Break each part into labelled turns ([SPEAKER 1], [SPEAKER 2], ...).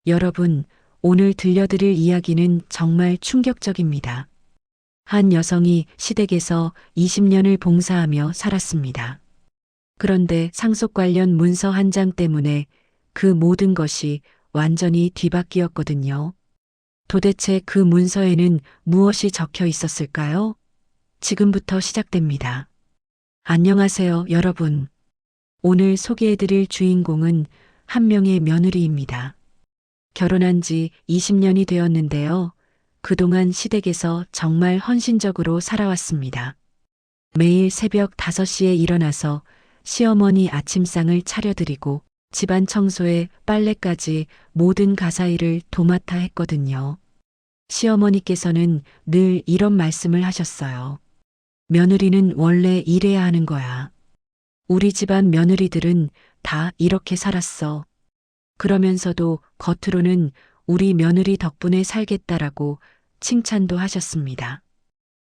[SPEAKER 1] 여러분, 오늘 들려드릴 이야기는 정말 충격적입니다. 한 여성이 시댁에서 20년을 봉사하며 살았습니다. 그런데 상속 관련 문서 한 장 때문에 그 모든 것이 완전히 뒤바뀌었거든요. 도대체 그 문서에는 무엇이 적혀 있었을까요? 지금부터 시작됩니다. 안녕하세요, 여러분. 오늘 소개해드릴 주인공은 한 명의 며느리입니다. 결혼한 지 20년이 되었는데요. 그동안 시댁에서 정말 헌신적으로 살아왔습니다. 매일 새벽 5시에 일어나서 시어머니 아침상을 차려드리고 집안 청소에 빨래까지 모든 가사일을 도맡아 했거든요. 시어머니께서는 늘 이런 말씀을 하셨어요. 며느리는 원래 일해야 하는 거야. 우리 집안 며느리들은 다 이렇게 살았어. 그러면서도 겉으로는 우리 며느리 덕분에 살겠다라고 칭찬도 하셨습니다.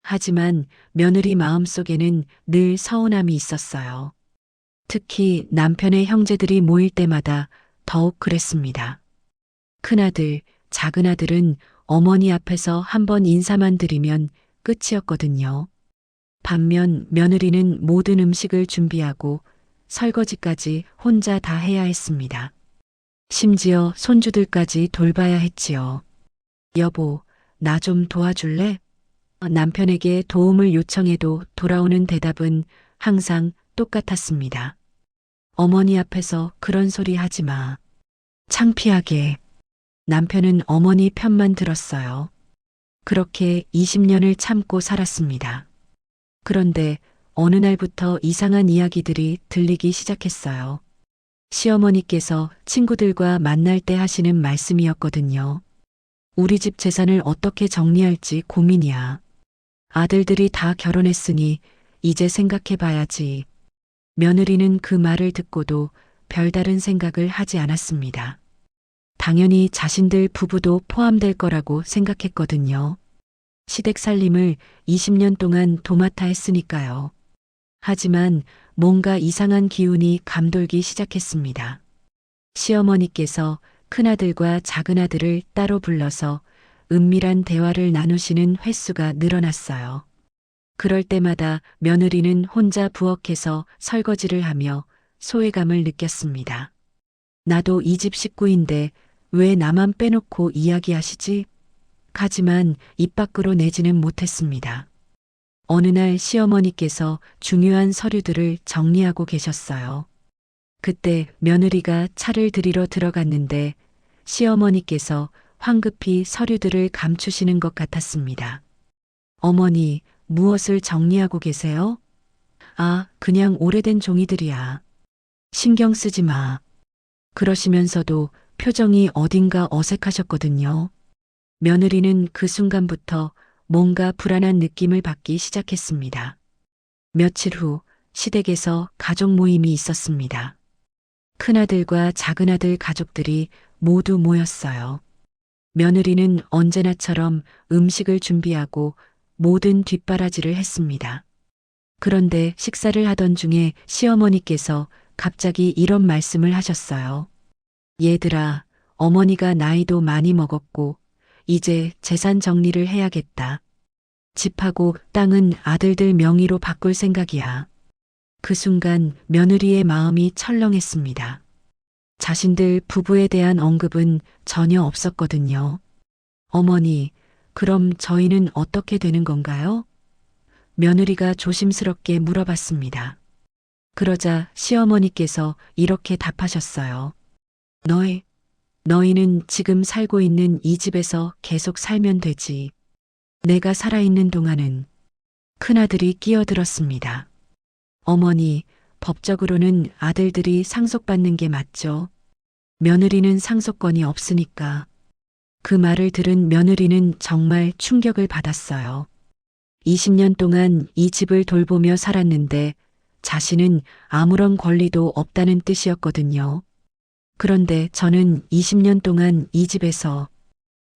[SPEAKER 1] 하지만 며느리 마음속에는 늘 서운함이 있었어요. 특히 남편의 형제들이 모일 때마다 더욱 그랬습니다. 큰아들, 작은아들은 어머니 앞에서 한번 인사만 드리면 끝이었거든요. 반면 며느리는 모든 음식을 준비하고 설거지까지 혼자 다 해야 했습니다. 심지어 손주들까지 돌봐야 했지요. 여보, 나 좀 도와줄래? 남편에게 도움을 요청해도 돌아오는 대답은 항상 똑같았습니다. 어머니 앞에서 그런 소리 하지 마. 창피하게. 남편은 어머니 편만 들었어요. 그렇게 20년을 참고 살았습니다. 그런데 어느 날부터 이상한 이야기들이 들리기 시작했어요. 시어머니께서 친구들과 만날 때 하시는 말씀이었거든요. 우리 집 재산을 어떻게 정리할지 고민이야. 아들들이 다 결혼했으니 이제 생각해 봐야지. 며느리는 그 말을 듣고도 별다른 생각을 하지 않았습니다. 당연히 자신들 부부도 포함될 거라고 생각했거든요. 시댁 살림을 20년 동안 도맡아 했으니까요. 하지만 뭔가 이상한 기운이 감돌기 시작했습니다. 시어머니께서 큰아들과 작은아들을 따로 불러서 은밀한 대화를 나누시는 횟수가 늘어났어요. 그럴 때마다 며느리는 혼자 부엌에서 설거지를 하며 소외감을 느꼈습니다. 나도 이 집 식구인데 왜 나만 빼놓고 이야기하시지? 하지만 입 밖으로 내지는 못했습니다. 어느 날 시어머니께서 중요한 서류들을 정리하고 계셨어요. 그때 며느리가 차를 들이러 들어갔는데 시어머니께서 황급히 서류들을 감추시는 것 같았습니다. 어머니, 무엇을 정리하고 계세요? 아, 그냥 오래된 종이들이야. 신경 쓰지 마. 그러시면서도 표정이 어딘가 어색하셨거든요. 며느리는 그 순간부터 뭔가 불안한 느낌을 받기 시작했습니다. 며칠 후 시댁에서 가족 모임이 있었습니다. 큰아들과 작은아들 가족들이 모두 모였어요. 며느리는 언제나처럼 음식을 준비하고 모든 뒷바라지를 했습니다. 그런데 식사를 하던 중에 시어머니께서 갑자기 이런 말씀을 하셨어요. 얘들아, 어머니가 나이도 많이 먹었고 이제 재산 정리를 해야겠다. 집하고 땅은 아들들 명의로 바꿀 생각이야. 그 순간 며느리의 마음이 철렁했습니다. 자신들 부부에 대한 언급은 전혀 없었거든요. 어머니, 그럼 저희는 어떻게 되는 건가요? 며느리가 조심스럽게 물어봤습니다. 그러자 시어머니께서 이렇게 답하셨어요. 너희는 지금 살고 있는 이 집에서 계속 살면 되지. 내가 살아있는 동안은. 큰아들이 끼어들었습니다. 어머니, 법적으로는 아들들이 상속받는 게 맞죠. 며느리는 상속권이 없으니까. 그 말을 들은 며느리는 정말 충격을 받았어요. 20년 동안 이 집을 돌보며 살았는데 자신은 아무런 권리도 없다는 뜻이었거든요. 그런데 저는 20년 동안 이 집에서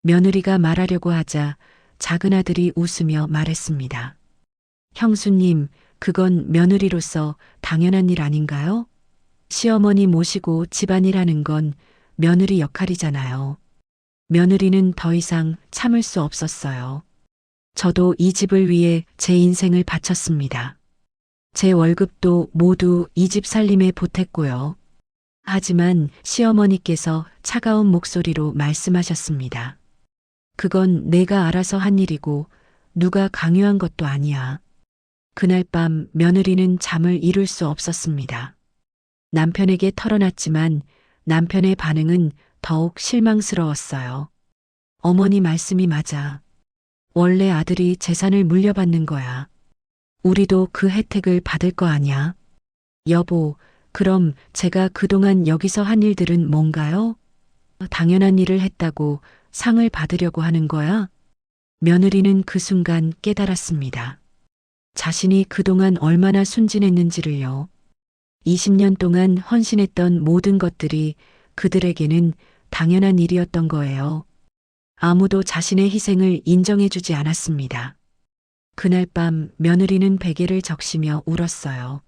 [SPEAKER 1] 며느리가 말하려고 하자 작은아들이 웃으며 말했습니다. 형수님, 그건 며느리로서 당연한 일 아닌가요? 시어머니 모시고 집안일 하는 건 며느리 역할이잖아요. 며느리는 더 이상 참을 수 없었어요. 저도 이 집을 위해 제 인생을 바쳤습니다. 제 월급도 모두 이 집 살림에 보탰고요. 하지만 시어머니께서 차가운 목소리로 말씀하셨습니다. 그건 내가 알아서 한 일이고 누가 강요한 것도 아니야. 그날 밤 며느리는 잠을 이룰 수 없었습니다. 남편에게 털어놨지만 남편의 반응은 더욱 실망스러웠어요. 어머니 말씀이 맞아. 원래 아들이 재산을 물려받는 거야. 우리도 그 혜택을 받을 거 아냐? 여보, 그럼 제가 그동안 여기서 한 일들은 뭔가요? 당연한 일을 했다고 상을 받으려고 하는 거야? 며느리는 그 순간 깨달았습니다. 자신이 그동안 얼마나 순진했는지를요. 20년 동안 헌신했던 모든 것들이 그들에게는 당연한 일이었던 거예요. 아무도 자신의 희생을 인정해주지 않았습니다. 그날 밤 며느리는 베개를 적시며 울었어요.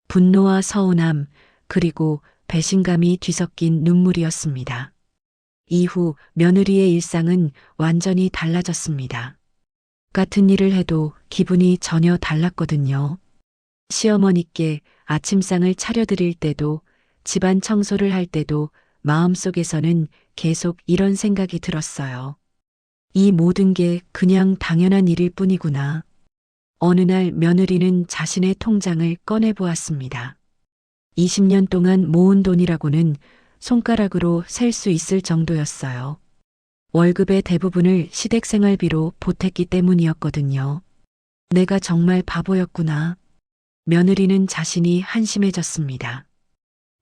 [SPEAKER 1] 분노와 서운함, 그리고 배신감이 뒤섞인 눈물이었습니다. 이후 며느리의 일상은 완전히 달라졌습니다. 같은 일을 해도 기분이 전혀 달랐거든요. 시어머니께 아침상을 차려드릴 때도, 집안 청소를 할 때도 마음속에서는 계속 이런 생각이 들었어요. 이 모든 게 그냥 당연한 일일 뿐이구나. 어느 날 며느리는 자신의 통장을 꺼내보았습니다. 20년 동안 모은 돈이라고는 손가락으로 셀 수 있을 정도였어요. 월급의 대부분을 시댁생활비로 보탰기 때문이었거든요. 내가 정말 바보였구나. 며느리는 자신이 한심해졌습니다.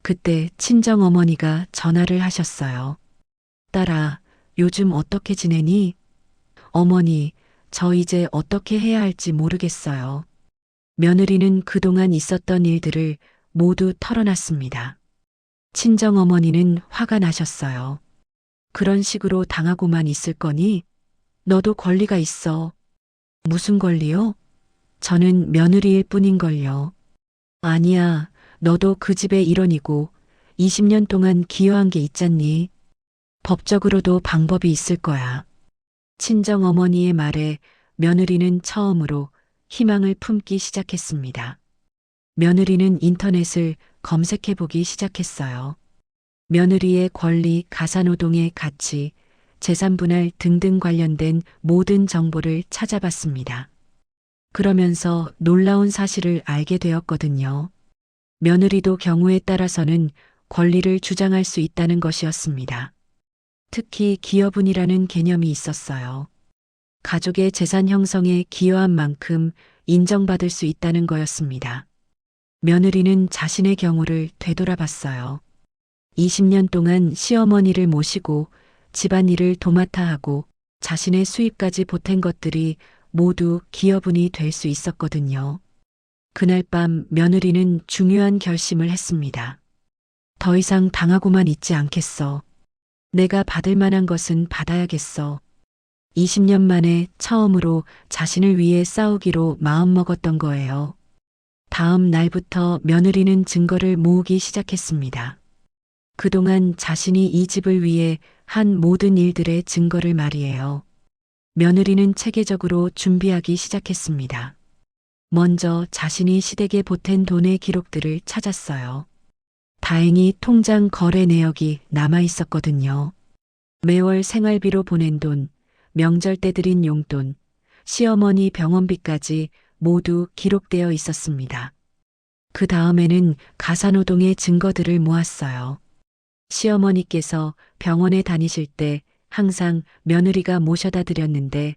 [SPEAKER 1] 그때 친정어머니가 전화를 하셨어요. 딸아, 요즘 어떻게 지내니? 어머니, 저 이제 어떻게 해야 할지 모르겠어요. 며느리는 그동안 있었던 일들을 모두 털어놨습니다. 친정어머니는 화가 나셨어요. 그런 식으로 당하고만 있을 거니? 너도 권리가 있어. 무슨 권리요? 저는 며느리일 뿐인걸요. 아니야, 너도 그 집의 일원이고 20년 동안 기여한 게 있잖니. 법적으로도 방법이 있을 거야. 친정어머니의 말에 며느리는 처음으로 희망을 품기 시작했습니다. 며느리는 인터넷을 검색해보기 시작했어요. 며느리의 권리, 가사노동의 가치, 재산분할 등등 관련된 모든 정보를 찾아봤습니다. 그러면서 놀라운 사실을 알게 되었거든요. 며느리도 경우에 따라서는 권리를 주장할 수 있다는 것이었습니다. 특히 기여분이라는 개념이 있었어요. 가족의 재산 형성에 기여한 만큼 인정받을 수 있다는 거였습니다. 며느리는 자신의 경우를 되돌아봤어요. 20년 동안 시어머니를 모시고 집안일을 도맡아 하고 자신의 수입까지 보탠 것들이 모두 기여분이 될 수 있었거든요. 그날 밤 며느리는 중요한 결심을 했습니다. 더 이상 당하고만 있지 않겠어. 내가 받을 만한 것은 받아야겠어. 20년 만에 처음으로 자신을 위해 싸우기로 마음먹었던 거예요. 다음 날부터 며느리는 증거를 모으기 시작했습니다. 그동안 자신이 이 집을 위해 한 모든 일들의 증거를 말이에요. 며느리는 체계적으로 준비하기 시작했습니다. 먼저 자신이 시댁에 보탠 돈의 기록들을 찾았어요. 다행히 통장 거래 내역이 남아 있었거든요. 매월 생활비로 보낸 돈, 명절 때 드린 용돈, 시어머니 병원비까지 모두 기록되어 있었습니다. 그 다음에는 가사노동의 증거들을 모았어요. 시어머니께서 병원에 다니실 때 항상 며느리가 모셔다 드렸는데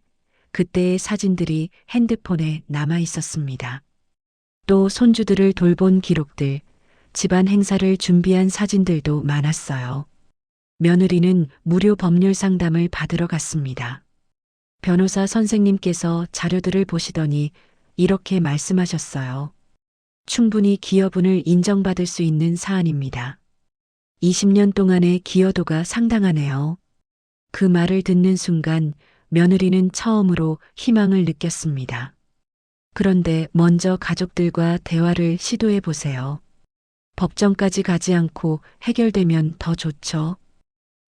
[SPEAKER 1] 그때의 사진들이 핸드폰에 남아 있었습니다. 또 손주들을 돌본 기록들, 집안 행사를 준비한 사진들도 많았어요. 며느리는 무료 법률 상담을 받으러 갔습니다. 변호사 선생님께서 자료들을 보시더니 이렇게 말씀하셨어요. 충분히 기여분을 인정받을 수 있는 사안입니다. 20년 동안의 기여도가 상당하네요. 그 말을 듣는 순간 며느리는 처음으로 희망을 느꼈습니다. 그런데 먼저 가족들과 대화를 시도해 보세요. 법정까지 가지 않고 해결되면 더 좋죠.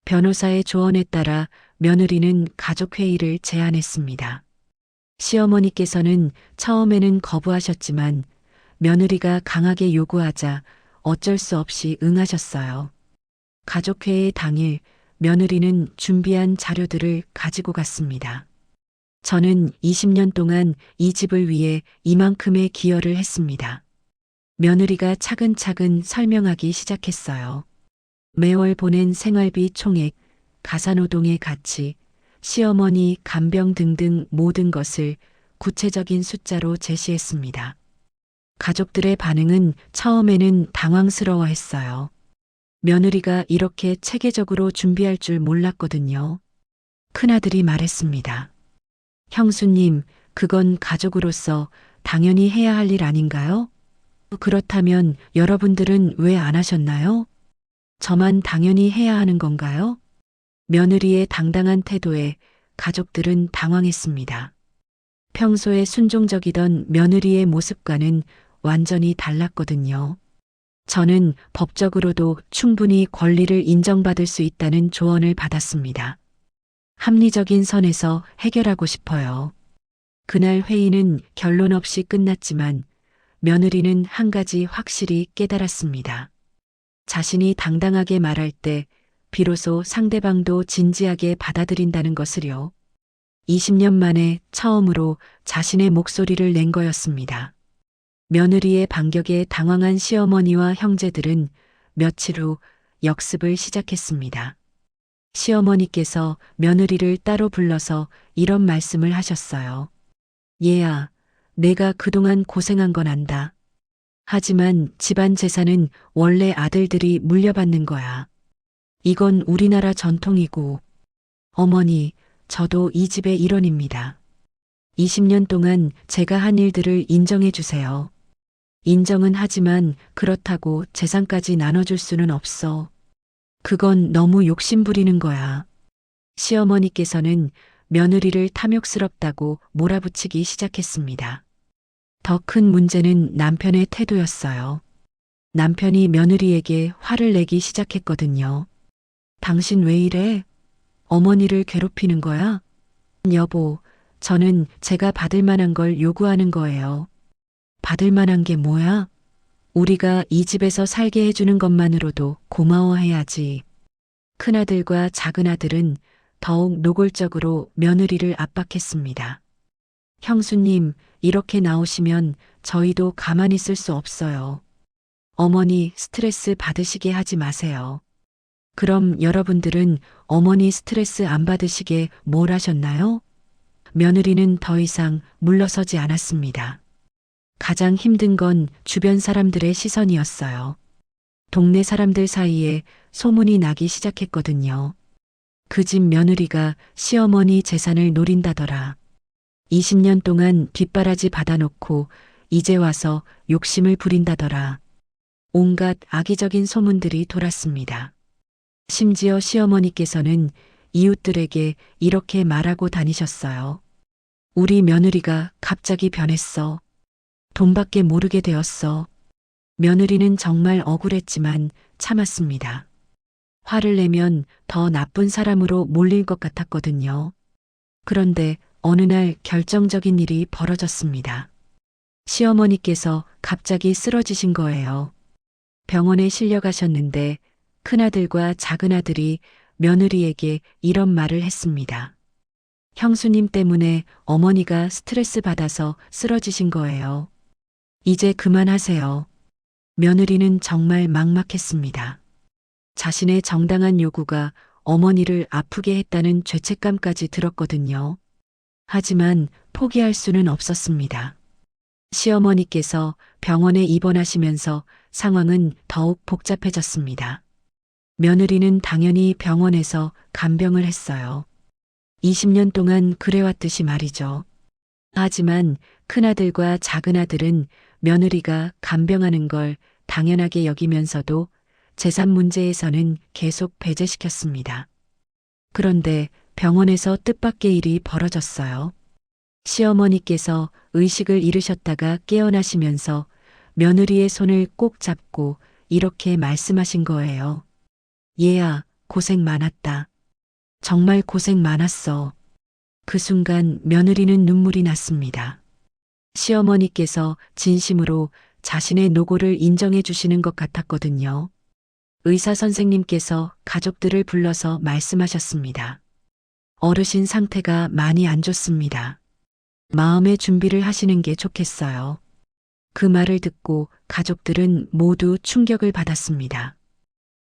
[SPEAKER 1] 변호사의 조언에 따라 며느리는 가족회의를 제안했습니다. 시어머니께서는 처음에는 거부하셨지만 며느리가 강하게 요구하자 어쩔 수 없이 응하셨어요. 가족회의 당일 며느리는 준비한 자료들을 가지고 갔습니다. 저는 20년 동안 이 집을 위해 이만큼의 기여를 했습니다. 며느리가 차근차근 설명하기 시작했어요. 매월 보낸 생활비 총액, 가사노동의 가치, 시어머니 간병 등등 모든 것을 구체적인 숫자로 제시했습니다. 가족들의 반응은 처음에는 당황스러워했어요. 며느리가 이렇게 체계적으로 준비할 줄 몰랐거든요. 큰아들이 말했습니다. 형수님, 그건 가족으로서 당연히 해야 할 일 아닌가요? 그렇다면 여러분들은 왜 안 하셨나요? 저만 당연히 해야 하는 건가요? 며느리의 당당한 태도에 가족들은 당황했습니다. 평소에 순종적이던 며느리의 모습과는 완전히 달랐거든요. 저는 법적으로도 충분히 권리를 인정받을 수 있다는 조언을 받았습니다. 합리적인 선에서 해결하고 싶어요. 그날 회의는 결론 없이 끝났지만 며느리는 한 가지 확실히 깨달았습니다. 자신이 당당하게 말할 때 비로소 상대방도 진지하게 받아들인다는 것을요. 20년 만에 처음으로 자신의 목소리를 낸 거였습니다. 며느리의 반격에 당황한 시어머니와 형제들은 며칠 후 역습을 시작했습니다. 시어머니께서 며느리를 따로 불러서 이런 말씀을 하셨어요. 얘야, 내가 그동안 고생한 건 안다. 하지만 집안 재산은 원래 아들들이 물려받는 거야. 이건 우리나라 전통이고, 어머니, 저도 이 집의 일원입니다. 20년 동안 제가 한 일들을 인정해 주세요. 인정은 하지만 그렇다고 재산까지 나눠줄 수는 없어. 그건 너무 욕심 부리는 거야. 시어머니께서는 며느리를 탐욕스럽다고 몰아붙이기 시작했습니다. 더 큰 문제는 남편의 태도였어요. 남편이 며느리에게 화를 내기 시작했거든요. 당신 왜 이래? 어머니를 괴롭히는 거야? 여보, 저는 제가 받을 만한 걸 요구하는 거예요. 받을 만한 게 뭐야? 우리가 이 집에서 살게 해주는 것만으로도 고마워해야지. 큰아들과 작은아들은 더욱 노골적으로 며느리를 압박했습니다. 형수님, 이렇게 나오시면 저희도 가만히 있을 수 없어요. 어머니 스트레스 받으시게 하지 마세요. 그럼 여러분들은 어머니 스트레스 안 받으시게 뭘 하셨나요? 며느리는 더 이상 물러서지 않았습니다. 가장 힘든 건 주변 사람들의 시선이었어요. 동네 사람들 사이에 소문이 나기 시작했거든요. 그 집 며느리가 시어머니 재산을 노린다더라. 20년 동안 뒷바라지 받아놓고 이제 와서 욕심을 부린다더라. 온갖 악의적인 소문들이 돌았습니다. 심지어 시어머니께서는 이웃들에게 이렇게 말하고 다니셨어요. 우리 며느리가 갑자기 변했어. 돈밖에 모르게 되었어. 며느리는 정말 억울했지만 참았습니다. 화를 내면 더 나쁜 사람으로 몰릴 것 같았거든요. 그런데 어느 날 결정적인 일이 벌어졌습니다. 시어머니께서 갑자기 쓰러지신 거예요. 병원에 실려가셨는데 큰아들과 작은아들이 며느리에게 이런 말을 했습니다. 형수님 때문에 어머니가 스트레스 받아서 쓰러지신 거예요. 이제 그만하세요. 며느리는 정말 막막했습니다. 자신의 정당한 요구가 어머니를 아프게 했다는 죄책감까지 들었거든요. 하지만 포기할 수는 없었습니다. 시어머니께서 병원에 입원하시면서 상황은 더욱 복잡해졌습니다. 며느리는 당연히 병원에서 간병을 했어요. 20년 동안 그래왔듯이 말이죠. 하지만 큰아들과 작은아들은 며느리가 간병하는 걸 당연하게 여기면서도 재산 문제에서는 계속 배제시켰습니다. 그런데 병원에서 뜻밖의 일이 벌어졌어요. 시어머니께서 의식을 잃으셨다가 깨어나시면서 며느리의 손을 꼭 잡고 이렇게 말씀하신 거예요. 얘야, 고생 많았다. 정말 고생 많았어. 그 순간 며느리는 눈물이 났습니다. 시어머니께서 진심으로 자신의 노고를 인정해 주시는 것 같았거든요. 의사 선생님께서 가족들을 불러서 말씀하셨습니다. 어르신 상태가 많이 안 좋습니다. 마음의 준비를 하시는 게 좋겠어요. 그 말을 듣고 가족들은 모두 충격을 받았습니다.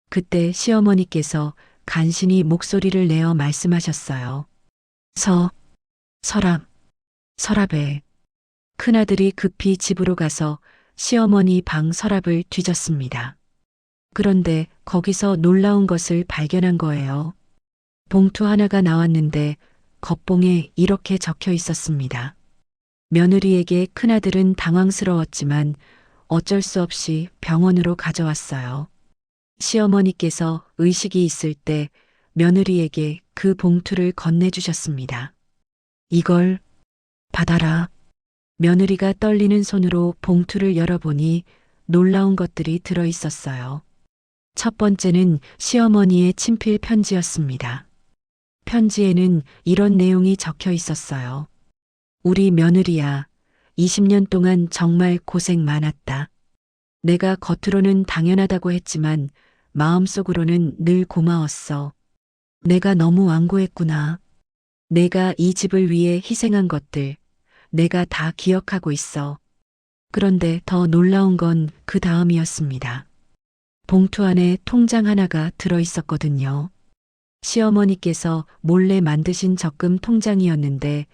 [SPEAKER 1] 그때 시어머니께서 간신히 목소리를 내어 말씀하셨어요. 서랍에. 큰아들이 급히 집으로 가서 시어머니 방 서랍을 뒤졌습니다. 그런데 거기서 놀라운 것을 발견한 거예요. 봉투 하나가 나왔는데 겉봉에 이렇게 적혀 있었습니다. 며느리에게 큰아들은 당황스러웠지만 어쩔 수 없이 병원으로 가져왔어요. 시어머니께서 의식이 있을 때 며느리에게 그 봉투를 건네주셨습니다. 이걸 받아라. 며느리가 떨리는 손으로 봉투를 열어보니 놀라운 것들이 들어 있었어요. 첫 번째는 시어머니의 친필 편지였습니다. 편지에는 이런 내용이 적혀 있었어요. 우리 며느리야, 20년 동안 정말 고생 많았다. 내가 겉으로는 당연하다고 했지만 마음속으로는 늘 고마웠어. 내가 너무 완고했구나. 내가 이 집을 위해 희생한 것들, 내가 다 기억하고 있어. 그런데 더 놀라운 건 그 다음이었습니다. 봉투 안에 통장 하나가 들어 있었거든요. 시어머니께서 몰래 만드신 적금 통장이었는데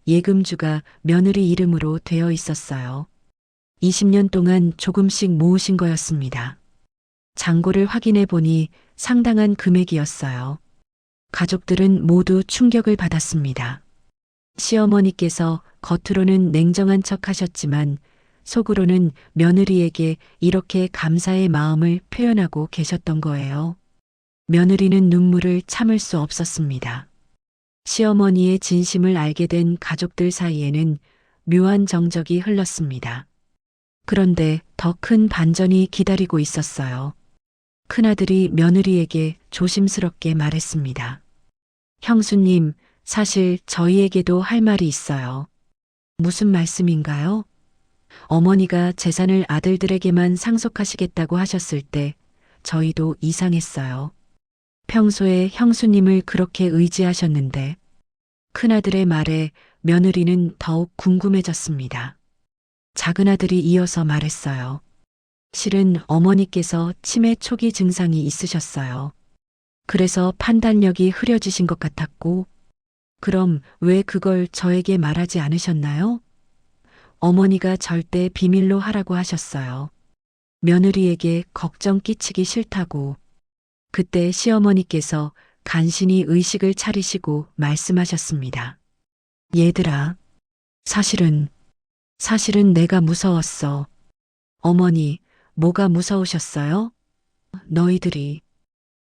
[SPEAKER 1] 예금주가 며느리 이름으로 되어 있었어요. 20년 동안 조금씩 모으신 거였습니다. 잔고를 확인해 보니 상당한 금액이었어요. 가족들은 모두 충격을 받았습니다. 시어머니께서 겉으로는 냉정한 척 하셨지만 속으로는 며느리에게 이렇게 감사의 마음을 표현하고 계셨던 거예요. 며느리는 눈물을 참을 수 없었습니다. 시어머니의 진심을 알게 된 가족들 사이에는 묘한 정적이 흘렀습니다. 그런데 더 큰 반전이 기다리고 있었어요. 큰아들이 며느리에게 조심스럽게 말했습니다. 형수님, 사실 저희에게도 할 말이 있어요. 무슨 말씀인가요? 어머니가 재산을 아들들에게만 상속하시겠다고 하셨을 때 저희도 이상했어요. 평소에 형수님을 그렇게 의지하셨는데 큰아들의 말에 며느리는 더욱 궁금해졌습니다. 작은아들이 이어서 말했어요. 실은 어머니께서 치매 초기 증상이 있으셨어요. 그래서 판단력이 흐려지신 것 같았고, 그럼 왜 그걸 저에게 말하지 않으셨나요? 어머니가 절대 비밀로 하라고 하셨어요. 며느리에게 걱정 끼치기 싫다고. 그때 시어머니께서 간신히 의식을 차리시고 말씀하셨습니다. 얘들아, 사실은 내가 무서웠어. 어머니, 뭐가 무서우셨어요? 너희들이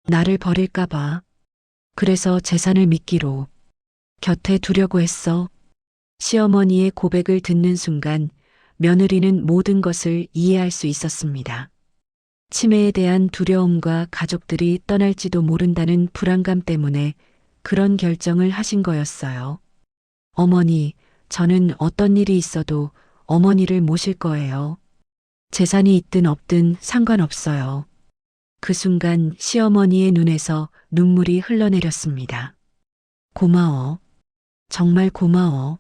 [SPEAKER 1] 나를 버릴까봐. 그래서 재산을 미끼로 곁에 두려고 했어. 시어머니의 고백을 듣는 순간 며느리는 모든 것을 이해할 수 있었습니다. 치매에 대한 두려움과 가족들이 떠날지도 모른다는 불안감 때문에 그런 결정을 하신 거였어요. 어머니, 저는 어떤 일이 있어도 어머니를 모실 거예요. 재산이 있든 없든 상관없어요. 그 순간 시어머니의 눈에서 눈물이 흘러내렸습니다. 고마워. 정말 고마워.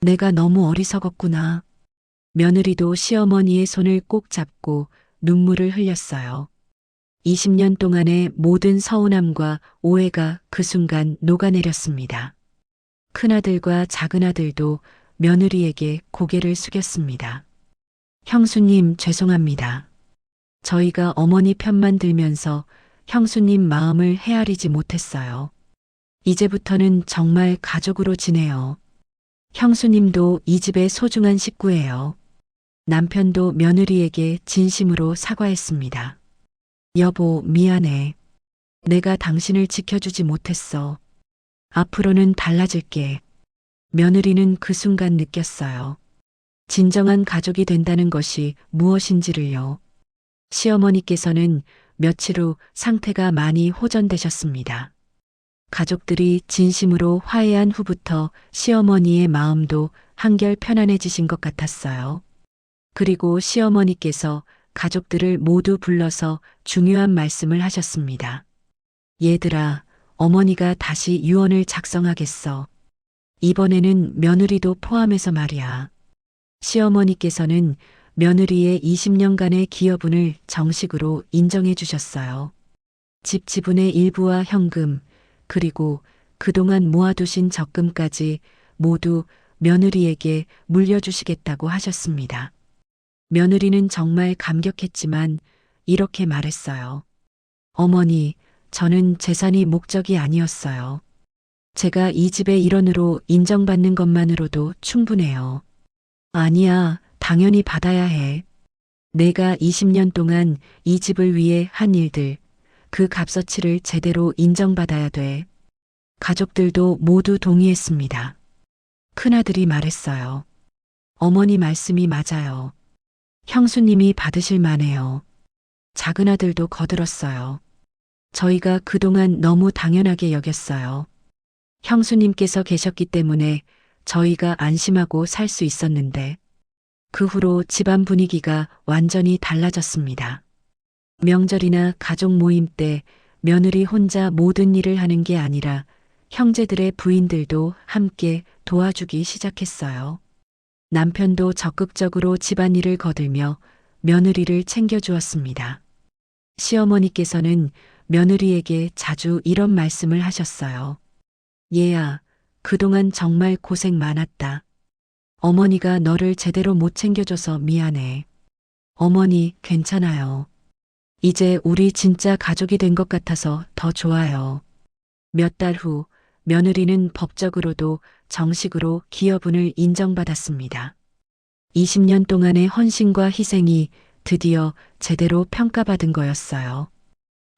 [SPEAKER 1] 내가 너무 어리석었구나. 며느리도 시어머니의 손을 꼭 잡고 눈물을 흘렸어요. 20년 동안의 모든 서운함과 오해가 그 순간 녹아내렸습니다. 큰아들과 작은아들도 며느리에게 고개를 숙였습니다. 형수님, 죄송합니다. 저희가 어머니 편만 들면서 형수님 마음을 헤아리지 못했어요. 이제부터는 정말 가족으로 지내요. 형수님도 이 집의 소중한 식구예요. 남편도 며느리에게 진심으로 사과했습니다. 여보, 미안해. 내가 당신을 지켜주지 못했어. 앞으로는 달라질게. 며느리는 그 순간 느꼈어요. 진정한 가족이 된다는 것이 무엇인지를요. 시어머니께서는 며칠 후 상태가 많이 호전되셨습니다. 가족들이 진심으로 화해한 후부터 시어머니의 마음도 한결 편안해지신 것 같았어요. 그리고 시어머니께서 가족들을 모두 불러서 중요한 말씀을 하셨습니다. 얘들아, 어머니가 다시 유언을 작성하겠어. 이번에는 며느리도 포함해서 말이야. 시어머니께서는 며느리의 20년간의 기여분을 정식으로 인정해 주셨어요. 집 지분의 일부와 현금, 그리고 그동안 모아두신 적금까지 모두 며느리에게 물려주시겠다고 하셨습니다. 며느리는 정말 감격했지만 이렇게 말했어요. 어머니, 저는 재산이 목적이 아니었어요. 제가 이 집의 일원으로 인정받는 것만으로도 충분해요. 아니야, 당연히 받아야 해. 내가 20년 동안 이 집을 위해 한 일들, 그 값어치를 제대로 인정받아야 돼. 가족들도 모두 동의했습니다. 큰아들이 말했어요. 어머니 말씀이 맞아요. 형수님이 받으실 만해요. 작은아들도 거들었어요. 저희가 그동안 너무 당연하게 여겼어요. 형수님께서 계셨기 때문에 저희가 안심하고 살 수 있었는데, 그 후로 집안 분위기가 완전히 달라졌습니다. 명절이나 가족 모임 때 며느리 혼자 모든 일을 하는 게 아니라 형제들의 부인들도 함께 도와주기 시작했어요. 남편도 적극적으로 집안일을 거들며 며느리를 챙겨주었습니다. 시어머니께서는 며느리에게 자주 이런 말씀을 하셨어요. 얘야, 그동안 정말 고생 많았다. 어머니가 너를 제대로 못 챙겨줘서 미안해. 어머니, 괜찮아요. 이제 우리 진짜 가족이 된 것 같아서 더 좋아요. 몇 달 후 며느리는 법적으로도 정식으로 기여분을 인정받았습니다. 20년 동안의 헌신과 희생이 드디어 제대로 평가받은 거였어요.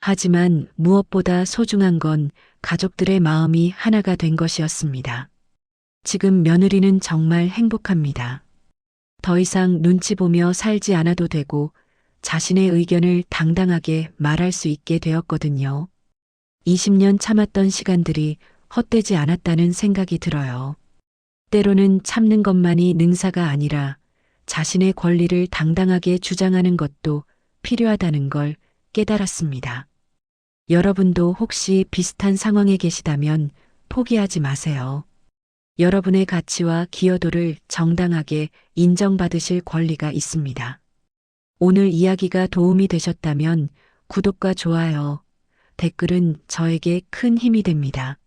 [SPEAKER 1] 하지만 무엇보다 소중한 건 가족들의 마음이 하나가 된 것이었습니다. 지금 며느리는 정말 행복합니다. 더 이상 눈치 보며 살지 않아도 되고 자신의 의견을 당당하게 말할 수 있게 되었거든요. 20년 참았던 시간들이 헛되지 않았다는 생각이 들어요. 때로는 참는 것만이 능사가 아니라 자신의 권리를 당당하게 주장하는 것도 필요하다는 걸 깨달았습니다. 여러분도 혹시 비슷한 상황에 계시다면 포기하지 마세요. 여러분의 가치와 기여도를 정당하게 인정받으실 권리가 있습니다. 오늘 이야기가 도움이 되셨다면 구독과 좋아요, 댓글은 저에게 큰 힘이 됩니다.